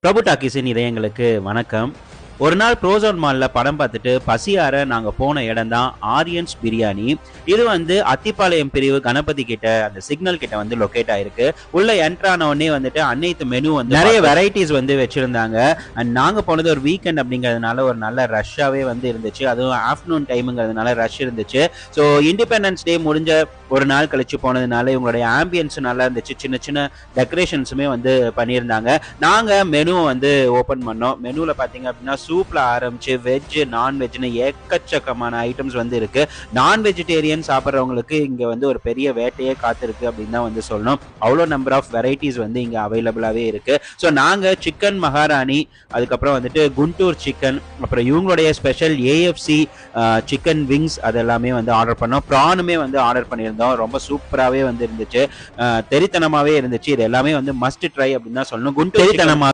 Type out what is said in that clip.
பிரபு டாக்கீஸின் இதயங்களுக்கு வணக்கம். ஒரு நாள் ப்ரோசோன் மால்ல படம் பார்த்துட்டு பசியார நாங்க போன இடம் தான் ஆரியன்ஸ் பிரியாணி. இது அத்திப்பாளையம் பிரிவு கணபதி கிட்ட அந்த சிக்னல் கிட்ட லொகேட் ஆயிருக்கு. உள்ள என்ட்ரான உடனே அனைத்து மெனு நிறைய வெரைட்டிஸ் வச்சிருந்தாங்க. அண்ட் நாங்க போனது ஒரு வீக்கெண்ட் அப்படிங்கிறதுனால ஒரு நல்ல ரஷ்ஷாவே இருந்துச்சு. அதுவும் ஆஃப்டர்நூன் டைமுங்கிறதுனால ரஷ் இருந்துச்சு. ஸோ இண்டிபெண்டன்ஸ் டே முடிஞ்ச ஒரு நாள் கழிச்சு போனதுனால இவங்களுடைய ஆம்பியன்ஸ் நல்லா இருந்துச்சு. சின்ன சின்ன டெக்கரேஷன்ஸுமே பண்ணியிருந்தாங்க. நாங்க மெனு ஓபன் பண்ணோம். மெனுல பாத்தீங்க அப்படின்னா சூப்ல ஆரம்பிச்சு வெஜ் நான்வெஜ்னு ஏக்கச்சக்கமான ஐட்டம்ஸ் இருக்கு. நான் வெஜிடேரியன் சாப்பிட்றவங்களுக்கு இங்க ஒரு பெரிய வேட்டையே காத்திருக்கு அப்படின்னு தான் சொல்லணும். அவ்வளோ நம்பர் ஆஃப் வெரைட்டிஸ் இங்க அவைலபிளாவே இருக்கு. ஸோ நாங்க சிக்கன் மகாராணி, அதுக்கப்புறம் குண்டூர் சிக்கன், அப்புறம் இவங்களுடைய ஸ்பெஷல் ஏஎஃப்சி சிக்கன் விங்ஸ் அதெல்லாமே ஆர்டர் பண்ணோம். ப்ரானுமே ஆர்டர் பண்ணியிருந்தோம். ரொம்ப சூப்பராகவே இருந்துச்சு. தெரித்தனமாவே இருந்துச்சு. இது எல்லாமே மஸ்ட் ட்ரை அப்படின்னு தான் சொல்லணும். குண்டூர் தெரித்தனமா